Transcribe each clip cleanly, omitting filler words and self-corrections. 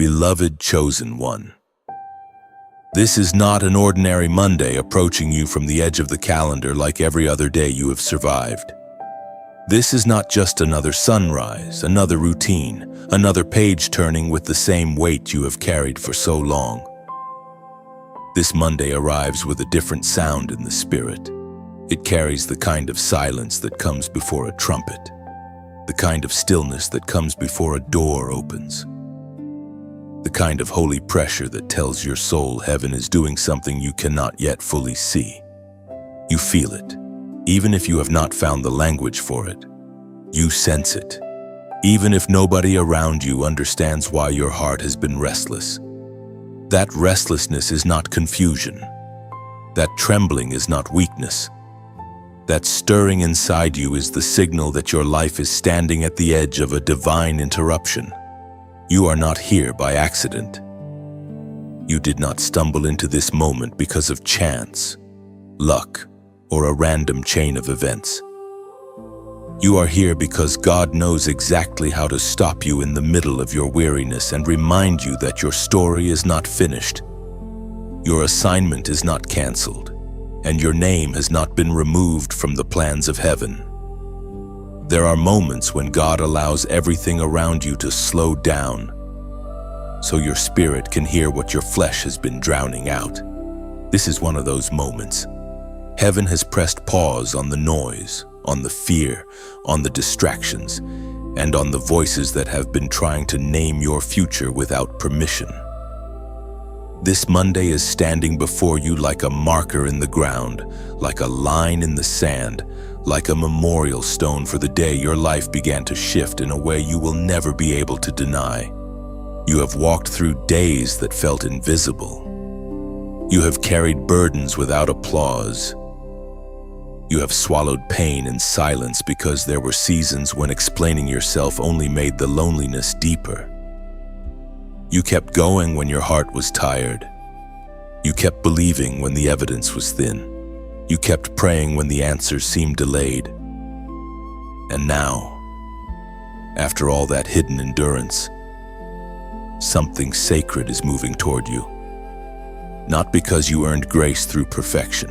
Beloved chosen one. This is not an ordinary Monday approaching you from the edge of the calendar like every other day you have survived. This is not just another sunrise, another routine, another page turning with the same weight you have carried for so long. This Monday arrives with a different sound in the spirit. It carries the kind of silence that comes before a trumpet, the kind of stillness that comes before a door opens, the kind of holy pressure that tells your soul heaven is doing something you cannot yet fully see. You feel it, even if you have not found the language for it. You sense it, even if nobody around you understands why your heart has been restless. That restlessness is not confusion. That trembling is not weakness. That stirring inside you is the signal that your life is standing at the edge of a divine interruption. You are not here by accident. You did not stumble into this moment because of chance, luck, or a random chain of events. You are here because God knows exactly how to stop you in the middle of your weariness and remind you that your story is not finished. Your assignment is not canceled, and your name has not been removed from the plans of heaven. There are moments when God allows everything around you to slow down, so your spirit can hear what your flesh has been drowning out. This is one of those moments. Heaven has pressed pause on the noise, on the fear, on the distractions, and on the voices that have been trying to name your future without permission. This Monday is standing before you like a marker in the ground, like a line in the sand, like a memorial stone for the day your life began to shift in a way you will never be able to deny. You have walked through days that felt invisible. You have carried burdens without applause. You have swallowed pain in silence because there were seasons when explaining yourself only made the loneliness deeper. You kept going when your heart was tired. You kept believing when the evidence was thin. You kept praying when the answers seemed delayed. And now, after all that hidden endurance, something sacred is moving toward you. Not because you earned grace through perfection,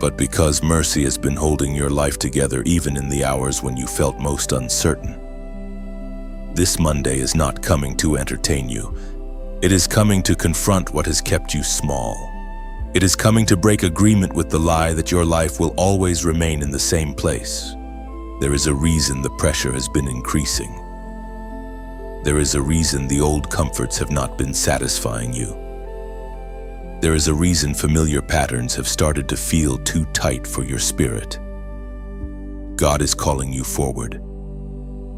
but because mercy has been holding your life together even in the hours when you felt most uncertain. This Monday is not coming to entertain you. It is coming to confront what has kept you small. It is coming to break agreement with the lie that your life will always remain in the same place. There is a reason the pressure has been increasing. There is a reason the old comforts have not been satisfying you. There is a reason familiar patterns have started to feel too tight for your spirit. God is calling you forward.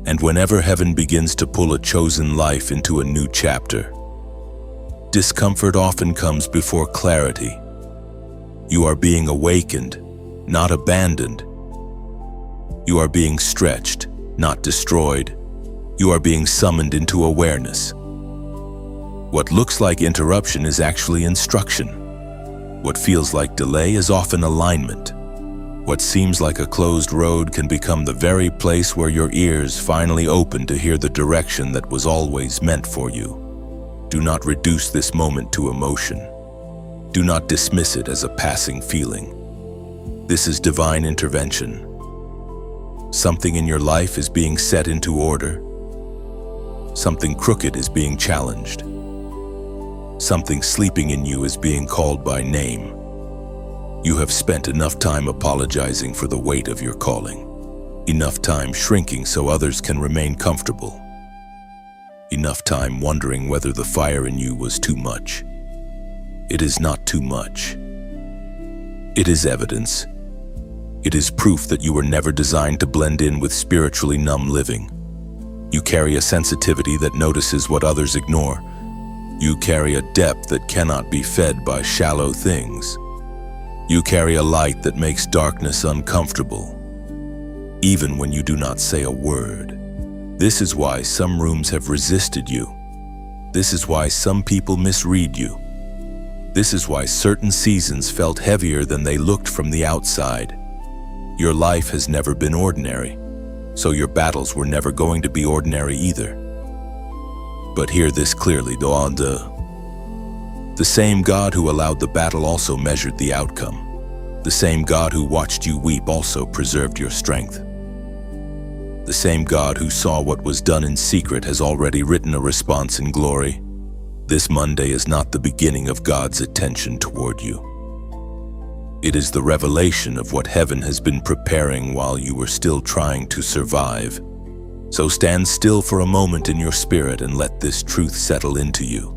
And whenever heaven begins to pull a chosen life into a new chapter, discomfort often comes before clarity. You are being awakened, not abandoned. You are being stretched, not destroyed. You are being summoned into awareness. What looks like interruption is actually instruction. What feels like delay is often alignment. What seems like a closed road can become the very place where your ears finally open to hear the direction that was always meant for you. Do not reduce this moment to emotion. Do not dismiss it as a passing feeling. This is divine intervention. Something in your life is being set into order. Something crooked is being challenged. Something sleeping in you is being called by name. You have spent enough time apologizing for the weight of your calling. Enough time shrinking so others can remain comfortable. Enough time wondering whether the fire in you was too much. It is not too much. It is evidence. It is proof that you were never designed to blend in with spiritually numb living. You carry a sensitivity that notices what others ignore. You carry a depth that cannot be fed by shallow things. You carry a light that makes darkness uncomfortable, even when you do not say a word. This is why some rooms have resisted you. This is why some people misread you. This is why certain seasons felt heavier than they looked from the outside. Your life has never been ordinary, so your battles were never going to be ordinary either. But hear this clearly, the same God who allowed the battle also measured the outcome. The same God who watched you weep also preserved your strength. The same God who saw what was done in secret has already written a response in glory. This Monday is not the beginning of God's attention toward you. It is the revelation of what heaven has been preparing while you were still trying to survive. So stand still for a moment in your spirit and let this truth settle into you.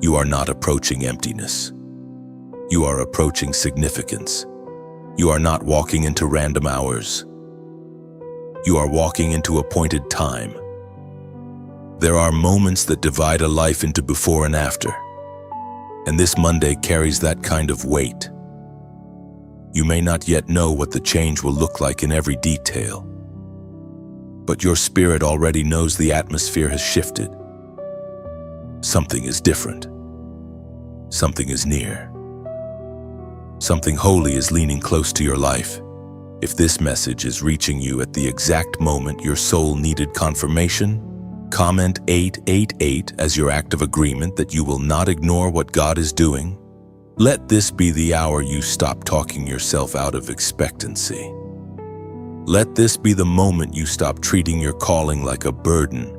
You are not approaching emptiness. You are approaching significance. You are not walking into random hours. You are walking into appointed time. There are moments that divide a life into before and after, and this Monday carries that kind of weight. You may not yet know what the change will look like in every detail, but your spirit already knows the atmosphere has shifted. Something is different. Something is near. Something holy is leaning close to your life. If this message is reaching you at the exact moment your soul needed confirmation, comment 888 as your act of agreement that you will not ignore what God is doing. Let this be the hour you stop talking yourself out of expectancy. Let this be the moment you stop treating your calling like a burden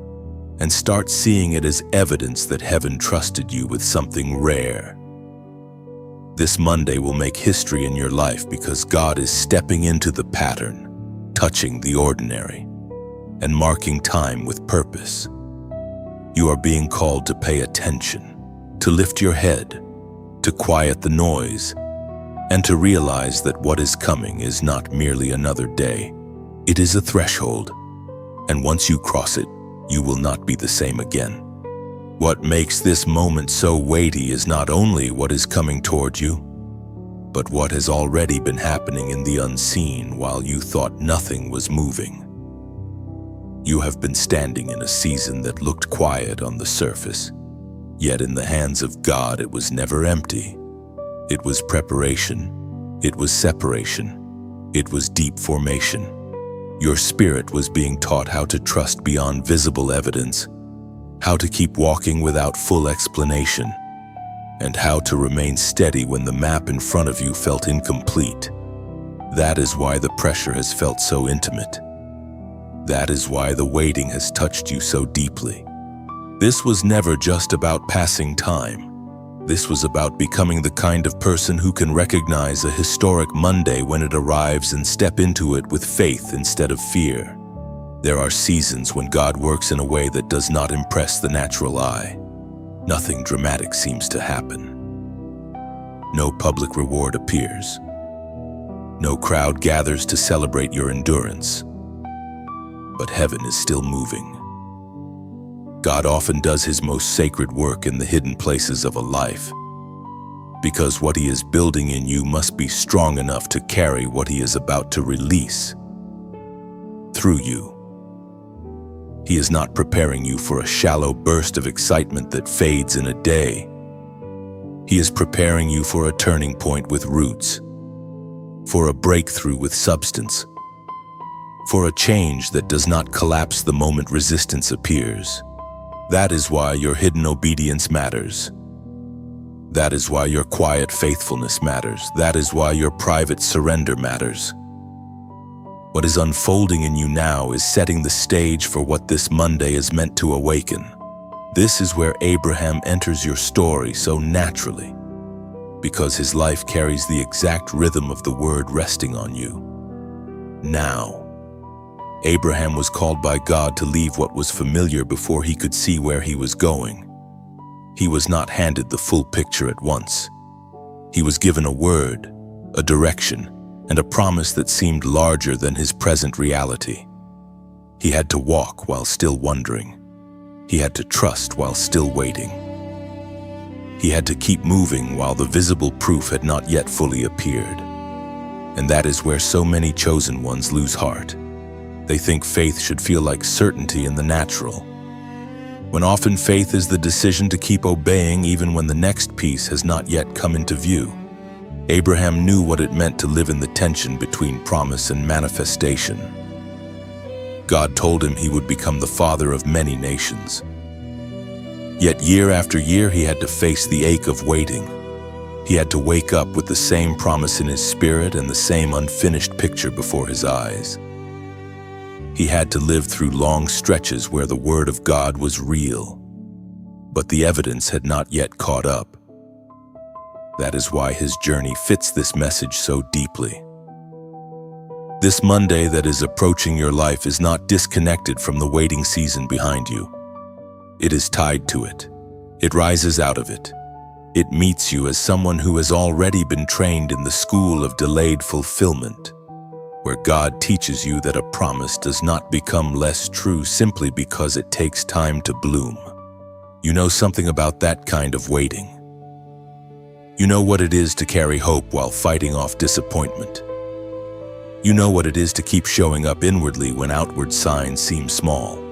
and start seeing it as evidence that heaven trusted you with something rare. This Monday will make history in your life because God is stepping into the pattern, touching the ordinary, and marking time with purpose. You are being called to pay attention, to lift your head, to quiet the noise, and to realize that what is coming is not merely another day. It is a threshold, and once you cross it, you will not be the same again. What makes this moment so weighty is not only what is coming toward you, but what has already been happening in the unseen while you thought nothing was moving. You have been standing in a season that looked quiet on the surface, yet in the hands of God it was never empty. It was preparation, it was separation, it was deep formation. Your spirit was being taught how to trust beyond visible evidence, how to keep walking without full explanation, and how to remain steady when the map in front of you felt incomplete. That is why the pressure has felt so intimate. That is why the waiting has touched you so deeply. This was never just about passing time. This was about becoming the kind of person who can recognize a historic Monday when it arrives and step into it with faith instead of fear. There are seasons when God works in a way that does not impress the natural eye. Nothing dramatic seems to happen. No public reward appears. No crowd gathers to celebrate your endurance. But heaven is still moving. God often does his most sacred work in the hidden places of a life, because what he is building in you must be strong enough to carry what he is about to release through you. He is not preparing you for a shallow burst of excitement that fades in a day. He is preparing you for a turning point with roots, for a breakthrough with substance, for a change that does not collapse the moment resistance appears. That is why your hidden obedience matters. That is why your quiet faithfulness matters. That is why your private surrender matters. What is unfolding in you now is setting the stage for what this Monday is meant to awaken. This is where Abraham enters your story so naturally, because his life carries the exact rhythm of the word resting on you. Now. Abraham was called by God to leave what was familiar before he could see where he was going. He was not handed the full picture at once. He was given a word, a direction, and a promise that seemed larger than his present reality. He had to walk while still wondering. He had to trust while still waiting. He had to keep moving while the visible proof had not yet fully appeared. And that is where so many chosen ones lose heart. They think faith should feel like certainty in the natural, when often faith is the decision to keep obeying even when the next piece has not yet come into view. Abraham knew what it meant to live in the tension between promise and manifestation. God told him he would become the father of many nations, Yet year after year he had to face the ache of waiting. He had to wake up with the same promise in his spirit and the same unfinished picture before his eyes. He had to live through long stretches where the word of God was real, but the evidence had not yet caught up. That is why his journey fits this message so deeply. This Monday that is approaching your life is not disconnected from the waiting season behind you. It is tied to it. It rises out of it. It meets you as someone who has already been trained in the school of delayed fulfillment, where God teaches you that a promise does not become less true simply because it takes time to bloom. You know something about that kind of waiting. You know what it is to carry hope while fighting off disappointment. You know what it is to keep showing up inwardly when outward signs seem small.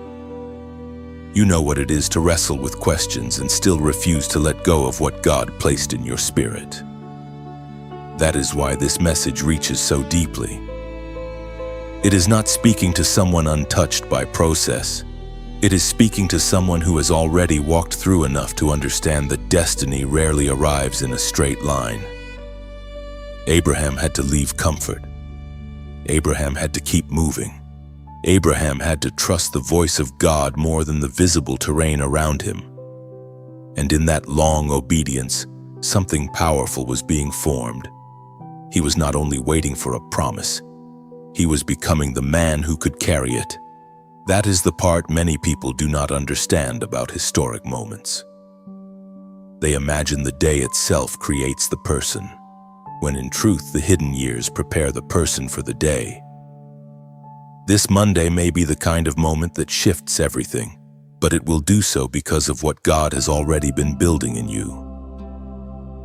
You know what it is to wrestle with questions and still refuse to let go of what God placed in your spirit. That is why this message reaches so deeply. It is not speaking to someone untouched by process. It is speaking to someone who has already walked through enough to understand that destiny rarely arrives in a straight line. Abraham had to leave comfort. Abraham had to keep moving. Abraham had to trust the voice of God more than the visible terrain around him. And in that long obedience, something powerful was being formed. He was not only waiting for a promise, he was becoming the man who could carry it. That is the part many people do not understand about historic moments. They imagine the day itself creates the person, when in truth the hidden years prepare the person for the day. This Monday may be the kind of moment that shifts everything, but it will do so because of what God has already been building in you.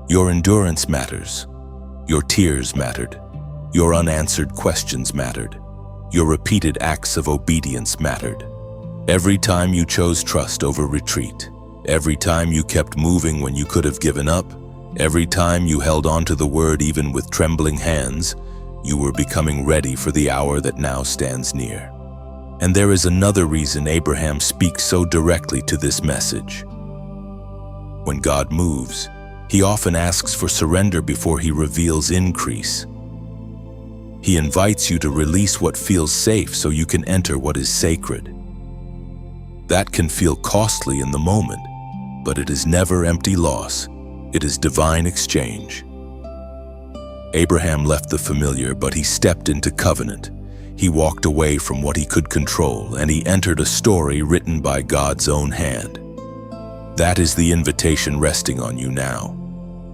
Your endurance matters. Your tears mattered. Your unanswered questions mattered. Your repeated acts of obedience mattered. Every time you chose trust over retreat, every time you kept moving when you could have given up, every time you held on to the word even with trembling hands, you were becoming ready for the hour that now stands near. And there is another reason Abraham speaks so directly to this message. When God moves, he often asks for surrender before he reveals increase. He invites you to release what feels safe so you can enter what is sacred. That can feel costly in the moment, but it is never empty loss. It is divine exchange. Abraham left the familiar, but he stepped into covenant. He walked away from what he could control, and he entered a story written by God's own hand. That is the invitation resting on you now.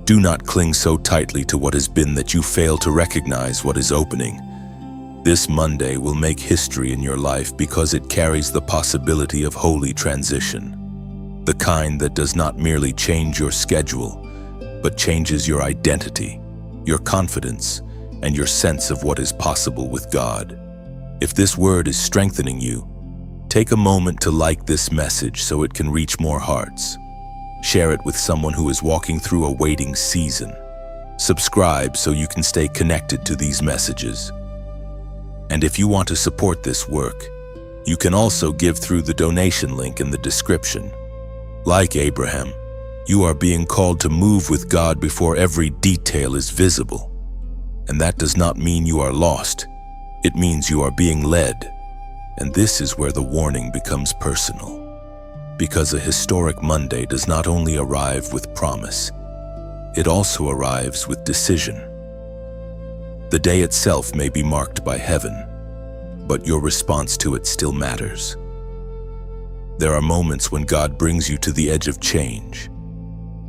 Do not cling so tightly to what has been that you fail to recognize what is opening. This Monday will make history in your life because it carries the possibility of holy transition. The kind that does not merely change your schedule, but changes your identity, your confidence, and your sense of what is possible with God. If this word is strengthening you, take a moment to like this message so it can reach more hearts. Share it with someone who is walking through a waiting season. Subscribe so you can stay connected to these messages. And if you want to support this work, you can also give through the donation link in the description. Like Abraham, you are being called to move with God before every detail is visible. And that does not mean you are lost. It means you are being led. And this is where the warning becomes personal. Because a historic Monday does not only arrive with promise, it also arrives with decision. The day itself may be marked by heaven, but your response to it still matters. There are moments when God brings you to the edge of change,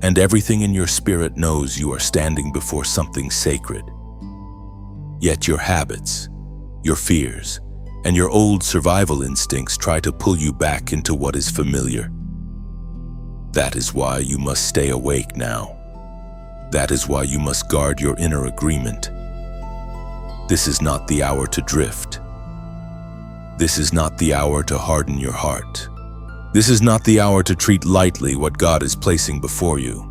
and everything in your spirit knows you are standing before something sacred. Yet your habits, your fears, and your old survival instincts try to pull you back into what is familiar. That is why you must stay awake now. That is why you must guard your inner agreement. This is not the hour to drift. This is not the hour to harden your heart. This is not the hour to treat lightly what God is placing before you.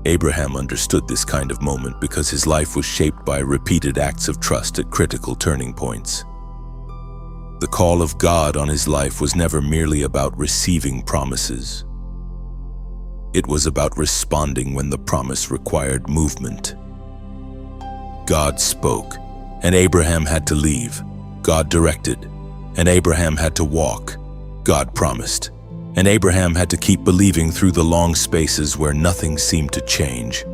Abraham understood this kind of moment because his life was shaped by repeated acts of trust at critical turning points. The call of God on his life was never merely about receiving promises. It was about responding when the promise required movement. God spoke, and Abraham had to leave. God directed, and Abraham had to walk. God promised, and Abraham had to keep believing through the long spaces where nothing seemed to change.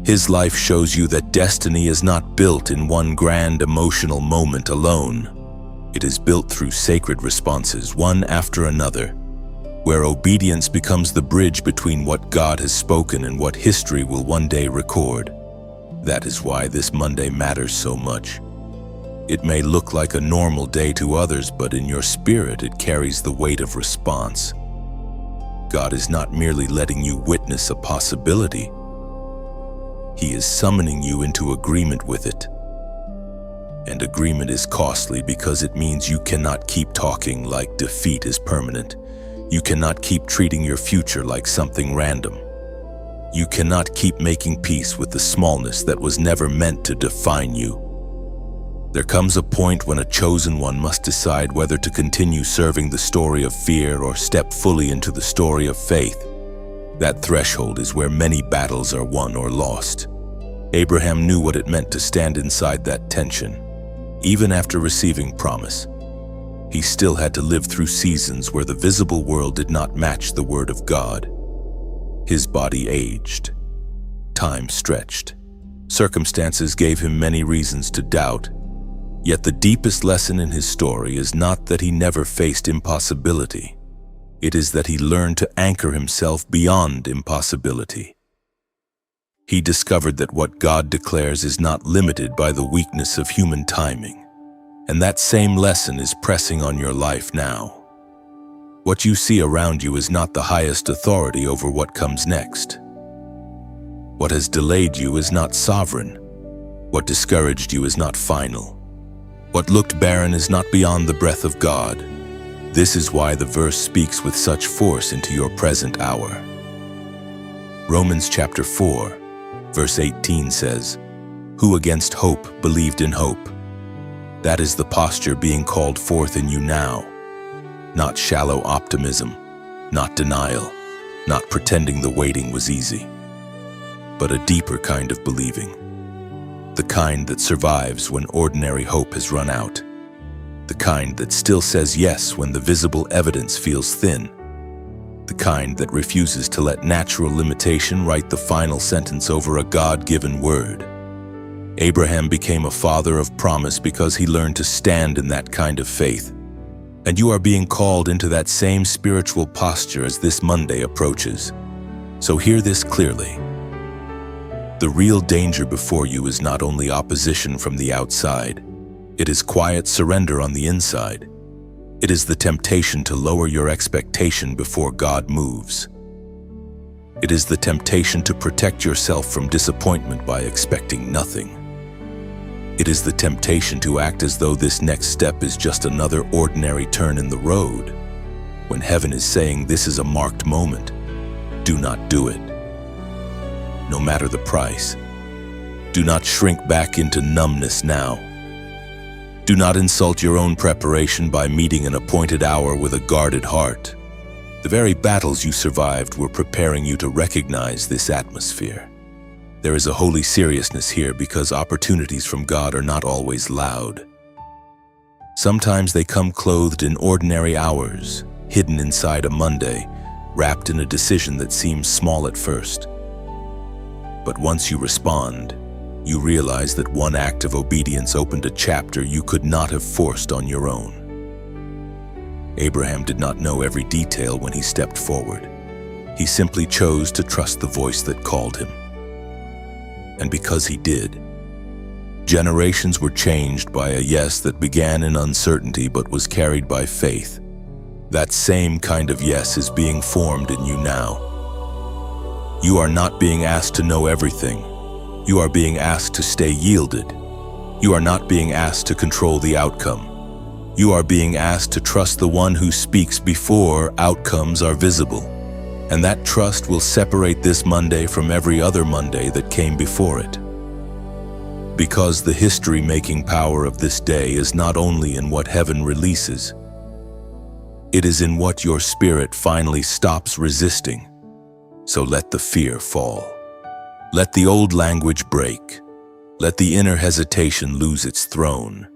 His life shows you that destiny is not built in one grand emotional moment alone. It is built through sacred responses, one after another, where obedience becomes the bridge between what God has spoken and what history will one day record. That is why this Monday matters so much. It may look like a normal day to others, but in your spirit it carries the weight of response. God is not merely letting you witness a possibility. He is summoning you into agreement with it. And agreement is costly because it means you cannot keep talking like defeat is permanent. You cannot keep treating your future like something random. You cannot keep making peace with the smallness that was never meant to define you. There comes a point when a chosen one must decide whether to continue serving the story of fear or step fully into the story of faith. That threshold is where many battles are won or lost. Abraham knew what it meant to stand inside that tension. Even after receiving promise, he still had to live through seasons where the visible world did not match the word of God. His body aged. Time stretched. Circumstances gave him many reasons to doubt. Yet the deepest lesson in his story is not that he never faced impossibility. It is that he learned to anchor himself beyond impossibility. He discovered that what God declares is not limited by the weakness of human timing. And that same lesson is pressing on your life now. What you see around you is not the highest authority over what comes next. What has delayed you is not sovereign. What discouraged you is not final. What looked barren is not beyond the breath of God. This is why the verse speaks with such force into your present hour. Romans chapter 4, verse 18 says, "Who against hope believed in hope?" That is the posture being called forth in you now. Not shallow optimism, not denial, not pretending the waiting was easy, but a deeper kind of believing. The kind that survives when ordinary hope has run out. The kind that still says yes when the visible evidence feels thin. The kind that refuses to let natural limitation write the final sentence over a God-given word. Abraham became a father of promise because he learned to stand in that kind of faith. And you are being called into that same spiritual posture as this Monday approaches. So hear this clearly. The real danger before you is not only opposition from the outside. It is quiet surrender on the inside. It is the temptation to lower your expectation before God moves. It is the temptation to protect yourself from disappointment by expecting nothing. It is the temptation to act as though this next step is just another ordinary turn in the road, when heaven is saying this is a marked moment. Do not do it. No matter the price. Do not shrink back into numbness now. Do not insult your own preparation by meeting an appointed hour with a guarded heart. The very battles you survived were preparing you to recognize this atmosphere. There is a holy seriousness here because opportunities from God are not always loud. Sometimes they come clothed in ordinary hours, hidden inside a Monday, wrapped in a decision that seems small at first. But once you respond, you realize that one act of obedience opened a chapter you could not have forced on your own. Abraham did not know every detail when he stepped forward. He simply chose to trust the voice that called him. And because he did, generations were changed by a yes that began in uncertainty but was carried by faith. That same kind of yes is being formed in you now. You are not being asked to know everything. You are being asked to stay yielded. You are not being asked to control the outcome. You are being asked to trust the one who speaks before outcomes are visible. And that trust will separate this Monday from every other Monday that came before it. Because the history-making power of this day is not only in what heaven releases, it is in what your spirit finally stops resisting. So let the fear fall. Let the old language break. Let the inner hesitation lose its throne.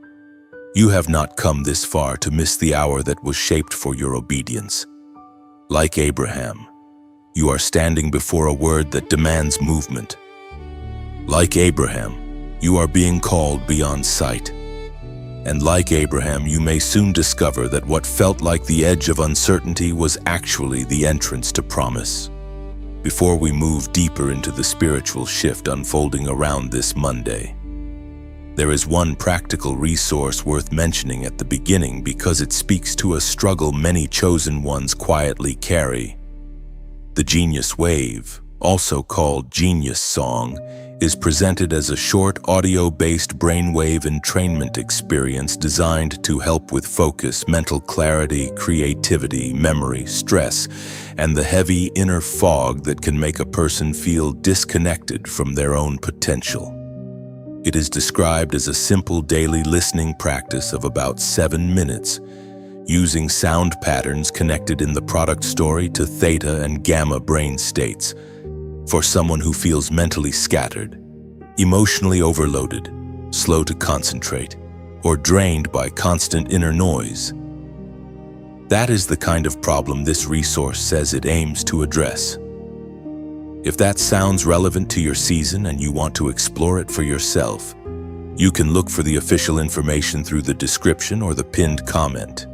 You have not come this far to miss the hour that was shaped for your obedience. Like Abraham, you are standing before a word that demands movement. Like Abraham, you are being called beyond sight. And like Abraham, you may soon discover that what felt like the edge of uncertainty was actually the entrance to promise. Before we move deeper into the spiritual shift unfolding around this Monday, there is one practical resource worth mentioning at the beginning because it speaks to a struggle many chosen ones quietly carry. The Genius Wave, also called Genius Song, is presented as a short audio-based brainwave entrainment experience designed to help with focus, mental clarity, creativity, memory, stress, and the heavy inner fog that can make a person feel disconnected from their own potential. It is described as a simple daily listening practice of about 7 minutes, using sound patterns connected in the product story to theta and gamma brain states, for someone who feels mentally scattered, emotionally overloaded, slow to concentrate, or drained by constant inner noise. That is the kind of problem this resource says it aims to address. If that sounds relevant to your season and you want to explore it for yourself, you can look for the official information through the description or the pinned comment.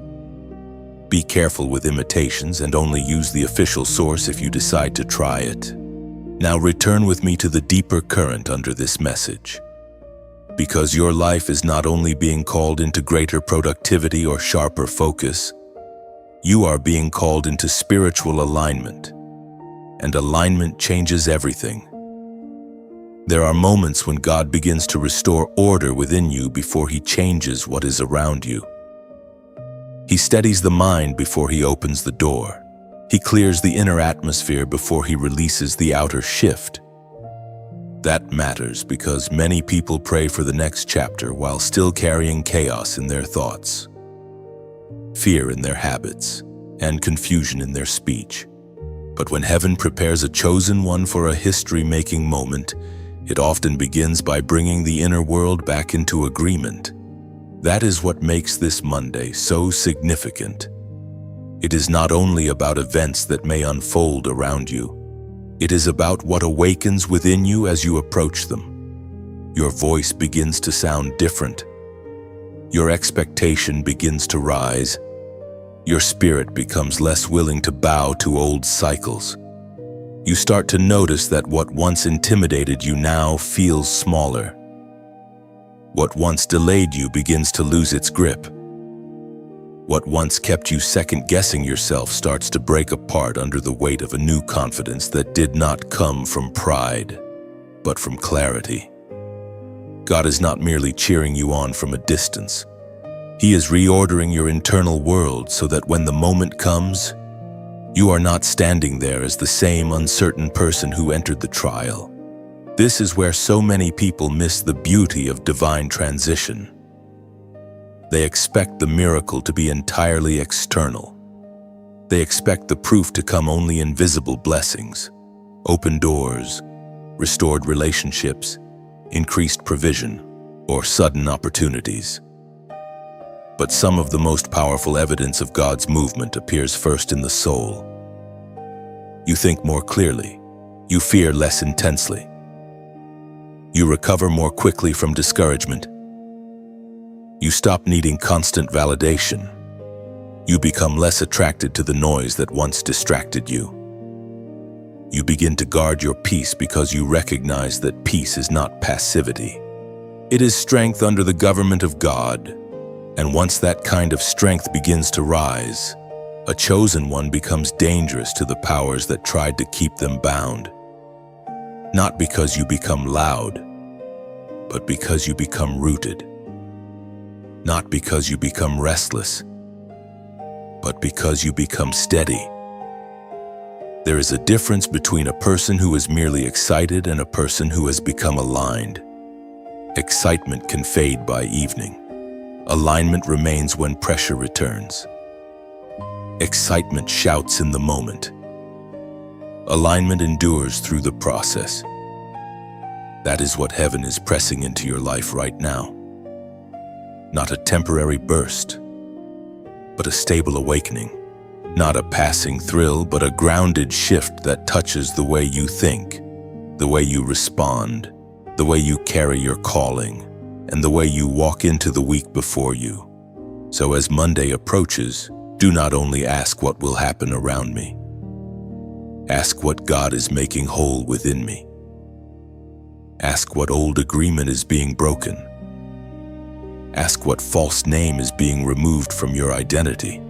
Be careful with imitations and only use the official source if you decide to try it. Now return with me to the deeper current under this message. Because your life is not only being called into greater productivity or sharper focus, you are being called into spiritual alignment. And alignment changes everything. There are moments when God begins to restore order within you before He changes what is around you. He steadies the mind before He opens the door. He clears the inner atmosphere before He releases the outer shift. That matters because many people pray for the next chapter while still carrying chaos in their thoughts, fear in their habits, and confusion in their speech. But when heaven prepares a chosen one for a history-making moment, it often begins by bringing the inner world back into agreement. That is what makes this Monday so significant. It is not only about events that may unfold around you. It is about what awakens within you as you approach them. Your voice begins to sound different. Your expectation begins to rise. Your spirit becomes less willing to bow to old cycles. You start to notice that what once intimidated you now feels smaller. What once delayed you begins to lose its grip. What once kept you second-guessing yourself starts to break apart under the weight of a new confidence that did not come from pride, but from clarity. God is not merely cheering you on from a distance. He is reordering your internal world so that when the moment comes, you are not standing there as the same uncertain person who entered the trial. This is where so many people miss the beauty of divine transition. They expect the miracle to be entirely external. They expect the proof to come only in visible blessings, open doors, restored relationships, increased provision, or sudden opportunities. But some of the most powerful evidence of God's movement appears first in the soul. You think more clearly. You fear less intensely. You recover more quickly from discouragement. You stop needing constant validation. You become less attracted to the noise that once distracted you. You begin to guard your peace because you recognize that peace is not passivity. It is strength under the government of God. And once that kind of strength begins to rise, a chosen one becomes dangerous to the powers that tried to keep them bound. Not because you become loud, but because you become rooted. Not because you become restless, but because you become steady. There is a difference between a person who is merely excited and a person who has become aligned. Excitement can fade by evening. Alignment remains when pressure returns. Excitement shouts in the moment. alignment endures through the process. That is what heaven is pressing into your life right now. Not a temporary burst, but a stable awakening. Not a passing thrill, but a grounded shift that touches the way you think, the way you respond, the way you carry your calling, and the way you walk into the week before you. So as Monday approaches, do not only ask what will happen around me. Ask what God is making whole within me. Ask what old agreement is being broken. Ask what false name is being removed from your identity.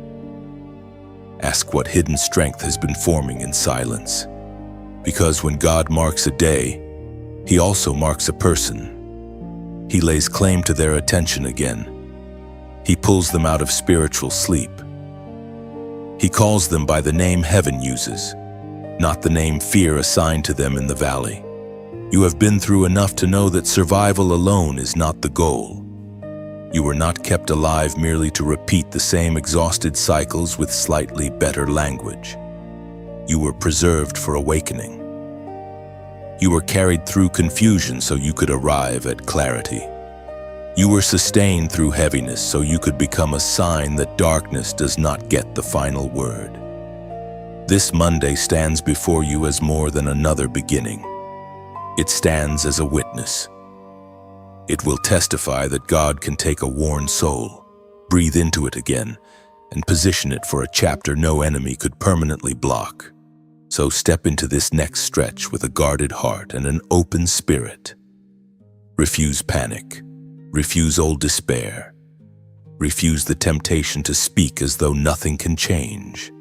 Ask what hidden strength has been forming in silence. Because when God marks a day, He also marks a person. He lays claim to their attention again. He pulls them out of spiritual sleep. He calls them by the name heaven uses, not the name fear assigned to them in the valley. You have been through enough to know that survival alone is not the goal. You were not kept alive merely to repeat the same exhausted cycles with slightly better language. You were preserved for awakening. You were carried through confusion so you could arrive at clarity. You were sustained through heaviness so you could become a sign that darkness does not get the final word. This Monday stands before you as more than another beginning. It stands as a witness. It will testify that God can take a worn soul, breathe into it again, and position it for a chapter no enemy could permanently block. So step into this next stretch with a guarded heart and an open spirit. Refuse panic. Refuse old despair. Refuse the temptation to speak as though nothing can change.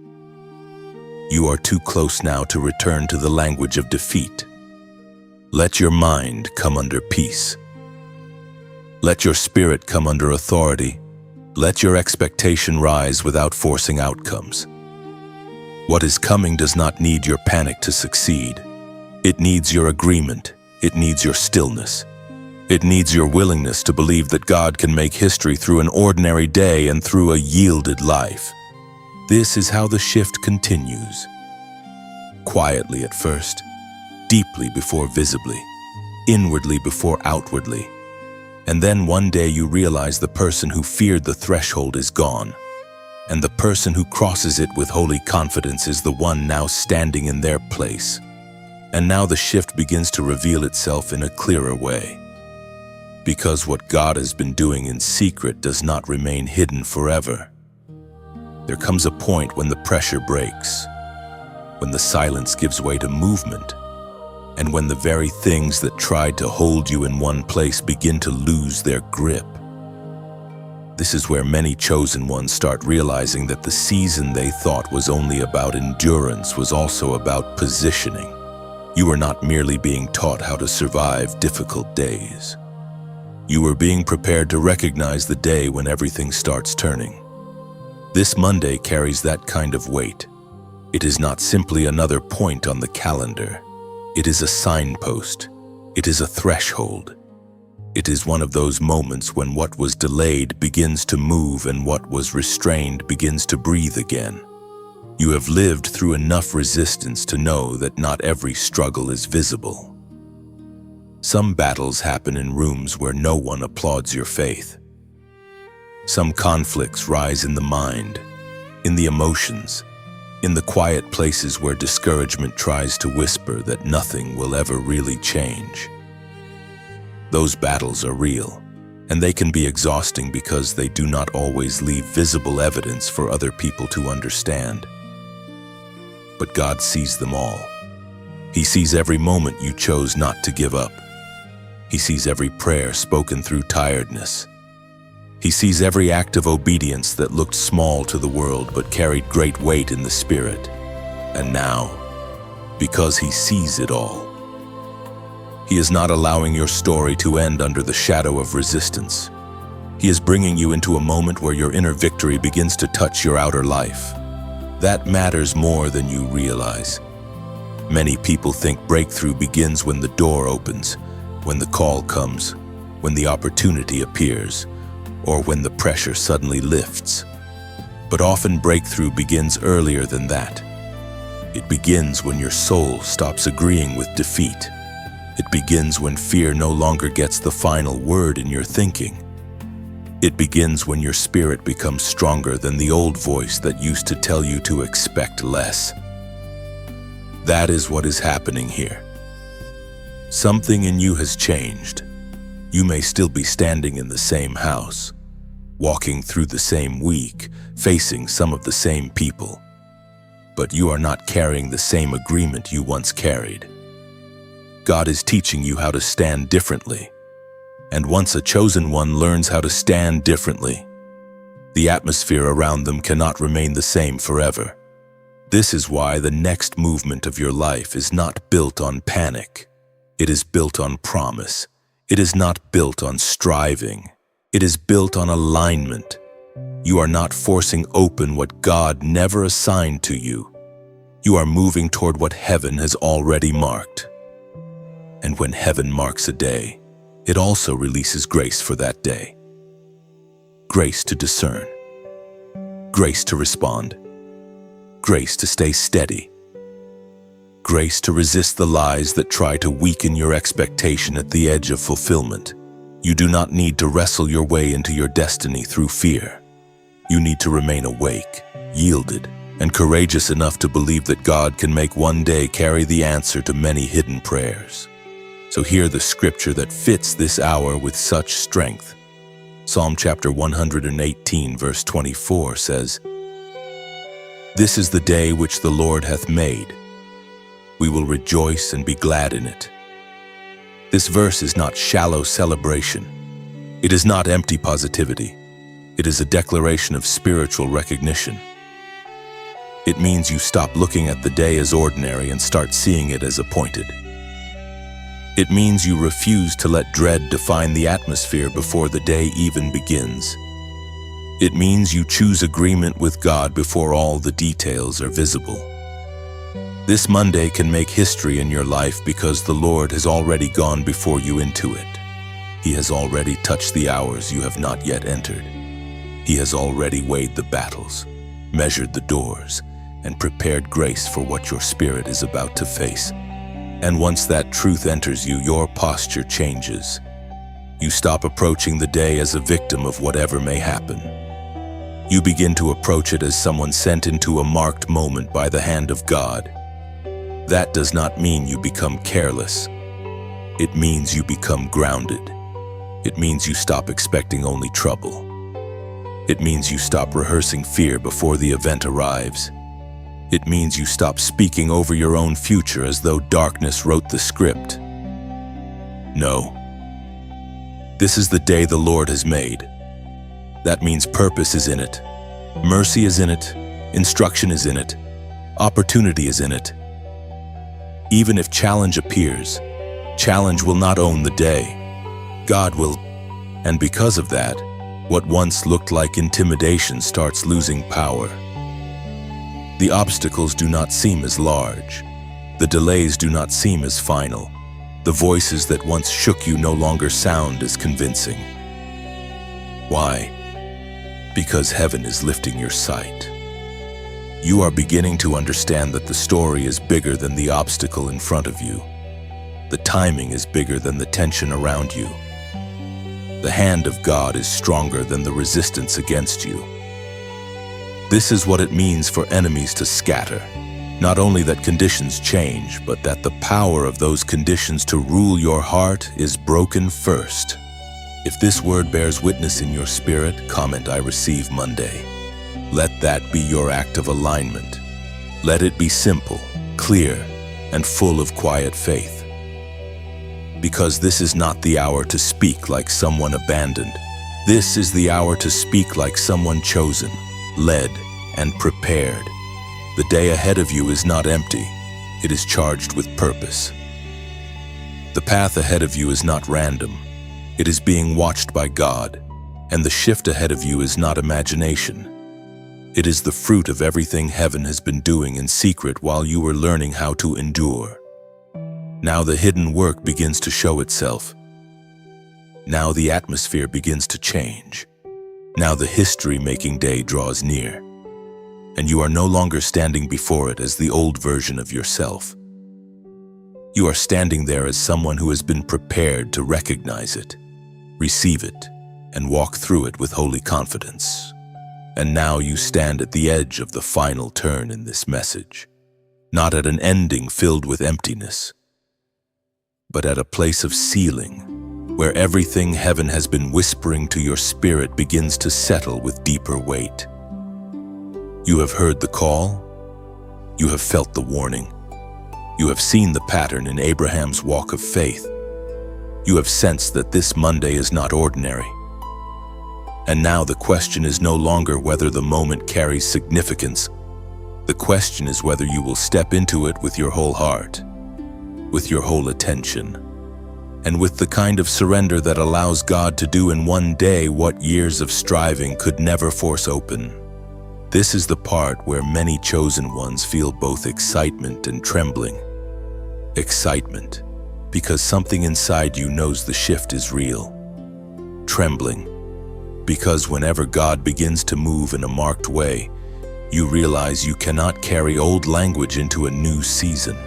You are too close now to return to the language of defeat. Let your mind come under peace. Let your spirit come under authority. Let your expectation rise without forcing outcomes. What is coming does not need your panic to succeed. It needs your agreement. It needs your stillness. It needs your willingness to believe that God can make history through an ordinary day and through a yielded life. This is how the shift continues. Quietly at first, deeply before visibly, inwardly before outwardly. And then one day you realize the person who feared the threshold is gone, and the person who crosses it with holy confidence is the one now standing in their place. And now the shift begins to reveal itself in a clearer way. Because what God has been doing in secret does not remain hidden forever. There comes a point when the pressure breaks, when the silence gives way to movement, and when the very things that tried to hold you in one place begin to lose their grip. This is where many chosen ones start realizing that the season they thought was only about endurance was also about positioning. You were not merely being taught how to survive difficult days. You were being prepared to recognize the day when everything starts turning. This Monday carries that kind of weight. It is not simply another point on the calendar. It is a signpost. It is a threshold. It is one of those moments when what was delayed begins to move and what was restrained begins to breathe again. You have lived through enough resistance to know that not every struggle is visible. Some battles happen in rooms where no one applauds your faith. Some conflicts rise in the mind, in the emotions, in the quiet places where discouragement tries to whisper that nothing will ever really change. Those battles are real, and they can be exhausting because they do not always leave visible evidence for other people to understand. But God sees them all. He sees every moment you chose not to give up. He sees every prayer spoken through tiredness. He sees every act of obedience that looked small to the world but carried great weight in the spirit. And now, because He sees it all, He is not allowing your story to end under the shadow of resistance. He is bringing you into a moment where your inner victory begins to touch your outer life. That matters more than you realize. Many people think breakthrough begins when the door opens, when the call comes, when the opportunity appears, or when the pressure suddenly lifts. But often breakthrough begins earlier than that. It begins when your soul stops agreeing with defeat. It begins when fear no longer gets the final word in your thinking. It begins when your spirit becomes stronger than the old voice that used to tell you to expect less. That is what is happening here. Something in you has changed. You may still be standing in the same house, walking through the same week, facing some of the same people, but you are not carrying the same agreement you once carried. God is teaching you how to stand differently. And once a chosen one learns how to stand differently, the atmosphere around them cannot remain the same forever. This is why the next movement of your life is not built on panic. It is built on promise. It is not built on striving. It is built on alignment. You are not forcing open what God never assigned to you. You are moving toward what heaven has already marked. And when heaven marks a day, it also releases grace for that day. Grace to discern. Grace to respond. Grace to stay steady. Grace to resist the lies that try to weaken your expectation at the edge of fulfillment. You do not need to wrestle your way into your destiny through fear. You need to remain awake, yielded, and courageous enough to believe that God can make one day carry the answer to many hidden prayers. So hear the scripture that fits this hour with such strength. Psalm chapter 118, verse 24 says, "This is the day which the Lord hath made. We will rejoice and be glad in it." This verse is not shallow celebration. It is not empty positivity. It is a declaration of spiritual recognition. It means you stop looking at the day as ordinary and start seeing it as appointed. It means you refuse to let dread define the atmosphere before the day even begins. It means you choose agreement with God before all the details are visible. This Monday can make history in your life because the Lord has already gone before you into it. He has already touched the hours you have not yet entered. He has already weighed the battles, measured the doors, and prepared grace for what your spirit is about to face. And once that truth enters you, your posture changes. You stop approaching the day as a victim of whatever may happen. You begin to approach it as someone sent into a marked moment by the hand of God. That does not mean you become careless. It means you become grounded. It means you stop expecting only trouble. It means you stop rehearsing fear before the event arrives. It means you stop speaking over your own future as though darkness wrote the script. No. This is the day the Lord has made. That means purpose is in it. Mercy is in it. Instruction is in it. Opportunity is in it. Even if challenge appears, challenge will not own the day. God will. And because of that, what once looked like intimidation starts losing power. The obstacles do not seem as large. The delays do not seem as final. The voices that once shook you no longer sound as convincing. Why? Because heaven is lifting your sight. You are beginning to understand that the story is bigger than the obstacle in front of you. The timing is bigger than the tension around you. The hand of God is stronger than the resistance against you. This is what it means for enemies to scatter. Not only that conditions change, but that the power of those conditions to rule your heart is broken first. If this word bears witness in your spirit, comment "I receive Monday." Let that be your act of alignment. Let it be simple, clear, and full of quiet faith. Because this is not the hour to speak like someone abandoned. This is the hour to speak like someone chosen, led, and prepared. The day ahead of you is not empty. It is charged with purpose. The path ahead of you is not random. It is being watched by God, and the shift ahead of you is not imagination. It is the fruit of everything heaven has been doing in secret while you were learning how to endure. Now the hidden work begins to show itself. Now the atmosphere begins to change. Now the history-making day draws near. and you are no longer standing before it as the old version of yourself. You are standing there as someone who has been prepared to recognize it, receive it, and walk through it with holy confidence. And now you stand at the edge of the final turn in this message, not at an ending filled with emptiness, but at a place of sealing, where everything heaven has been whispering to your spirit begins to settle with deeper weight. You have heard the call. You have felt the warning. You have seen the pattern in Abraham's walk of faith. You have sensed that this Monday is not ordinary. And now the question is no longer whether the moment carries significance. The question is whether you will step into it with your whole heart, with your whole attention, and with the kind of surrender that allows God to do in one day what years of striving could never force open. This is the part where many chosen ones feel both excitement and trembling. Excitement, because something inside you knows the shift is real. Trembling, because whenever God begins to move in a marked way, you realize you cannot carry old language into a new season.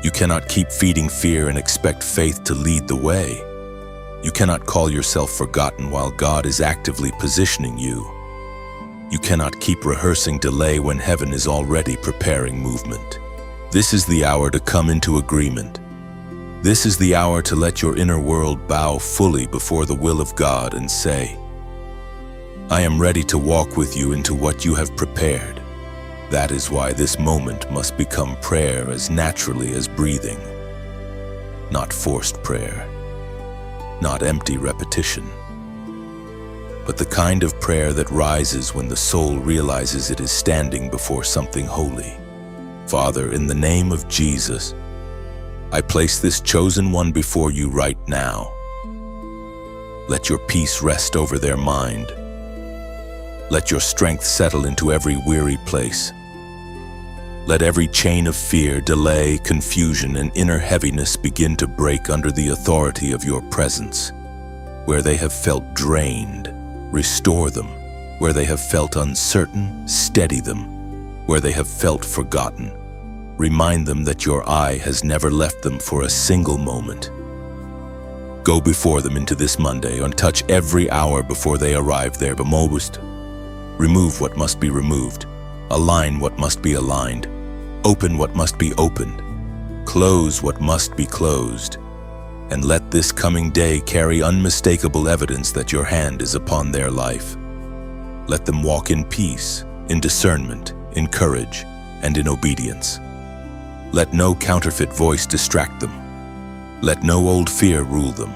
You cannot keep feeding fear and expect faith to lead the way. You cannot call yourself forgotten while God is actively positioning you. You cannot keep rehearsing delay when heaven is already preparing movement. This is the hour to come into agreement. This is the hour to let your inner world bow fully before the will of God and say, I am ready to walk with you into what you have prepared. That is why this moment must become prayer as naturally as breathing. Not forced prayer, not empty repetition, but the kind of prayer that rises when the soul realizes it is standing before something holy. Father, in the name of Jesus, I place this chosen one before you right now. Let your peace rest over their mind. Let your strength settle into every weary place. Let every chain of fear, delay, confusion, and inner heaviness begin to break under the authority of your presence. Where they have felt drained, restore them. Where they have felt uncertain, steady them. Where they have felt forgotten, remind them that your eye has never left them for a single moment. Go before them into this Monday and touch every hour before they arrive there. Bemobust. Remove what must be removed. Align what must be aligned. Open what must be opened. Close what must be closed. And let this coming day carry unmistakable evidence that your hand is upon their life. Let them walk in peace, in discernment, in courage, and in obedience. Let no counterfeit voice distract them. Let no old fear rule them.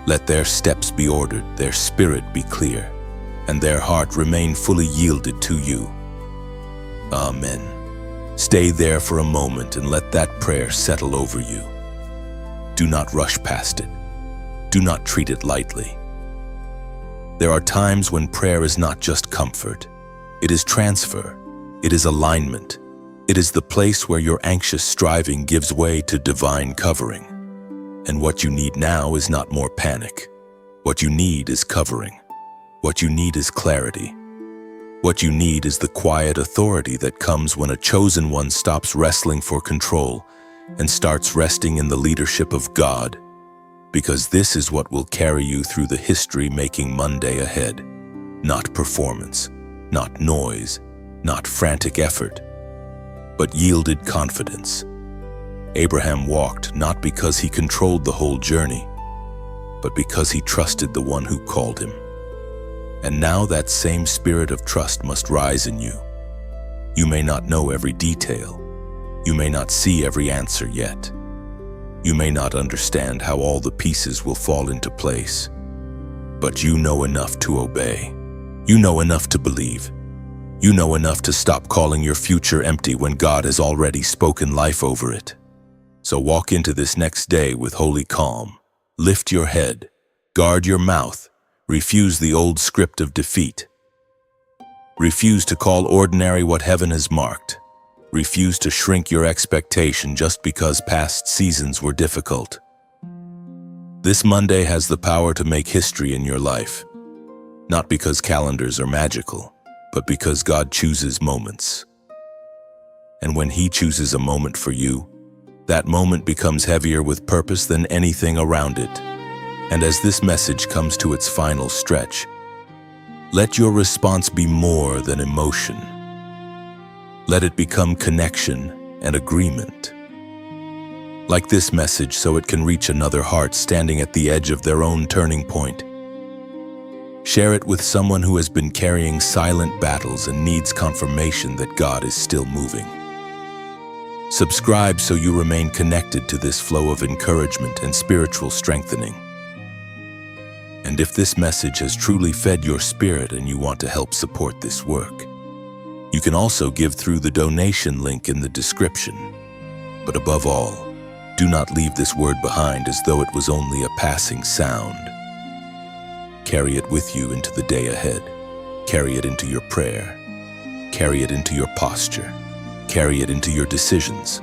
Let their steps be ordered, their spirit be clear, and their heart remain fully yielded to you. Amen. Stay there for a moment and let that prayer settle over you. Do not rush past it. Do not treat it lightly. There are times when prayer is not just comfort. It is transfer. It is alignment. It is the place where your anxious striving gives way to divine covering. And what you need now is not more panic. What you need is covering. What you need is clarity. What you need is the quiet authority that comes when a chosen one stops wrestling for control and starts resting in the leadership of God, because this is what will carry you through the history-making Monday ahead. Not performance, not noise, not frantic effort, but yielded confidence. Abraham walked not because he controlled the whole journey, but because he trusted the one who called him. And now that same spirit of trust must rise in you. You may not know every detail. You may not see every answer yet. You may not understand how all the pieces will fall into place. But you know enough to obey. You know enough to believe. You know enough to stop calling your future empty when God has already spoken life over it. So walk into this next day with holy calm. Lift your head. Guard your mouth. Refuse the old script of defeat. Refuse to call ordinary what heaven has marked. Refuse to shrink your expectation just because past seasons were difficult. This Monday has the power to make history in your life. Not because calendars are magical, but because God chooses moments. And when He chooses a moment for you, that moment becomes heavier with purpose than anything around it. And as this message comes to its final stretch, let your response be more than emotion. Let it become connection and agreement. Like this message, so it can reach another heart standing at the edge of their own turning point. Share it with someone who has been carrying silent battles and needs confirmation that God is still moving. Subscribe so you remain connected to this flow of encouragement and spiritual strengthening. And if this message has truly fed your spirit and you want to help support this work, you can also give through the donation link in the description. But above all, do not leave this word behind as though it was only a passing sound. Carry it with you into the day ahead. Carry it into your prayer. Carry it into your posture. Carry it into your decisions.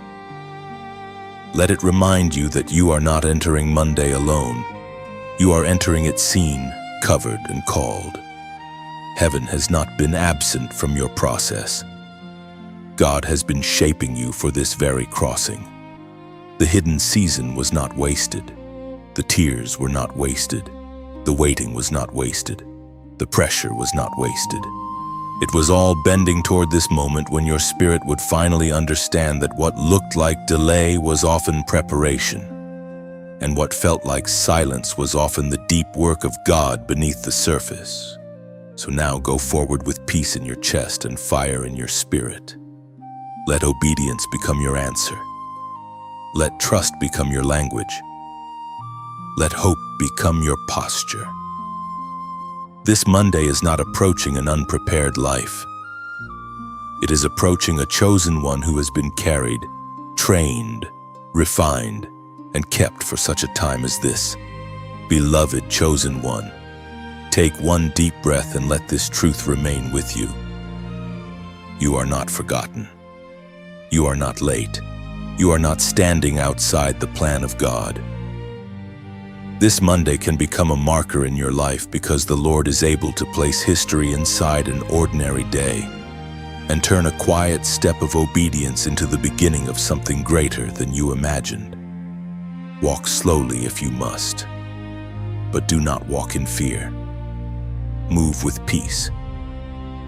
Let it remind you that you are not entering Monday alone. You are entering it seen, covered, and called. Heaven has not been absent from your process. God has been shaping you for this very crossing. The hidden season was not wasted. The tears were not wasted. The waiting was not wasted. The pressure was not wasted. It was all bending toward this moment when your spirit would finally understand that what looked like delay was often preparation, and what felt like silence was often the deep work of God beneath the surface. So now go forward with peace in your chest and fire in your spirit. Let obedience become your answer. Let trust become your language. Let hope become your posture. This Monday is not approaching an unprepared life. It is approaching a chosen one who has been carried, trained, refined, and kept for such a time as this. Beloved chosen one, take one deep breath and let this truth remain with you. You are not forgotten. You are not late. You are not standing outside the plan of God. This Monday can become a marker in your life because the Lord is able to place history inside an ordinary day and turn a quiet step of obedience into the beginning of something greater than you imagined. Walk slowly if you must, but do not walk in fear. Move with peace.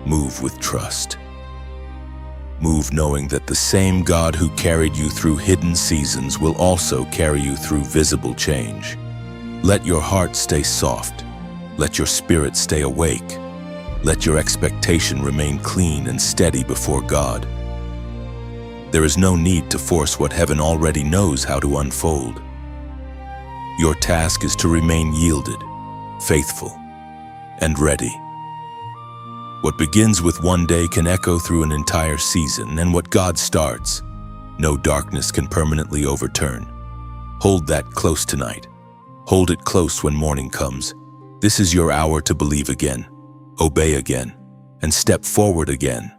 Move with trust. Move knowing that the same God who carried you through hidden seasons will also carry you through visible change. Let your heart stay soft. Let your spirit stay awake. Let your expectation remain clean and steady before God. There is no need to force what heaven already knows how to unfold. Your task is to remain yielded, faithful, and ready. What begins with one day can echo through an entire season, and what God starts, no darkness can permanently overturn. Hold that close tonight. Hold it close when morning comes. This is your hour to believe again, obey again, and step forward again.